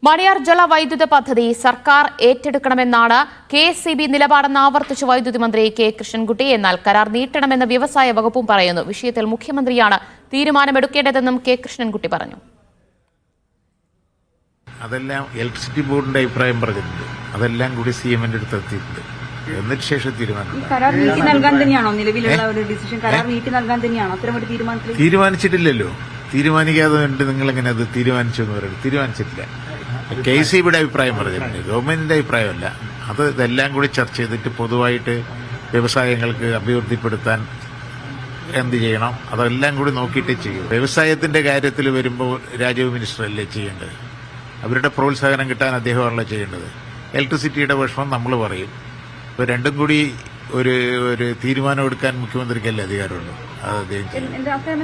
മണിയാർ ജലവൈദ്യുത പദ്ധതി സർക്കാർ ഏറ്റെടുക്കണമെന്നാണ് കെഎസ്ഇബി നിലപാടെന്ന് ആവർത്തിച്ച് വൈദ്യുതി മന്ത്രി കെ കൃഷ്ണൻകുട്ടി. എന്നാൽ കരാർ നീട്ടണമെന്ന് വ്യവസായ വകുപ്പും പറയുന്നു. വിഷയത്തിൽ മുഖ്യമന്ത്രിയാണ് തീരുമാനമെടുക്കേണ്ടതെന്നും കെ കൃഷ്ണൻകുട്ടി പറഞ്ഞു. അതെല്ലാം ഇലക്ട്രിസിറ്റി ബോർഡിന്റെ അഭിപ്രായം പറഞ്ഞിട്ടുണ്ട്. അതെല്ലാം കൂടി സിഎമ്മിന്റെ അടുത്ത് എത്തിയിട്ടുണ്ട്. എന്നിട്ട് ശേഷം തീരുമാനം തീരുമാനിച്ചിട്ടില്ലല്ലോ. തീരുമാനിക്കാതെ നിങ്ങൾ എങ്ങനെ അത് തീരുമാനിച്ചു എന്ന് പറയുന്നത്? തീരുമാനിച്ചിട്ടില്ല. കെഎസ്ഇബിയുടെ അഭിപ്രായം പറഞ്ഞിട്ടുണ്ട്, ഗവൺമെന്റിന്റെ അഭിപ്രായമല്ല. അത് ഇതെല്ലാം കൂടി ചർച്ച ചെയ്തിട്ട് പൊതുവായിട്ട് വ്യവസായങ്ങൾക്ക് അഭിവൃദ്ധിപ്പെടുത്താൻ എന്ത് ചെയ്യണം അതെല്ലാം കൂടി നോക്കിയിട്ടേ ചെയ്യും. വ്യവസായത്തിന്റെ കാര്യത്തിൽ വരുമ്പോൾ രാജീവ് മിനിസ്റ്ററല്ലേ ചെയ്യേണ്ടത്? അവരുടെ പ്രോത്സാഹനം കിട്ടാൻ അദ്ദേഹമാണല്ലോ ചെയ്യേണ്ടത്. ഇലക്ട്രിസിറ്റിയുടെ വിഷമം നമ്മൾ പറയും. ഇപ്പോൾ രണ്ടും കൂടി ഒരു തീരുമാനം എടുക്കാൻ മുഖ്യമന്ത്രിക്കല്ലേ അധികാരമുള്ളൂ. അത് അദ്ദേഹം ചെയ്യും.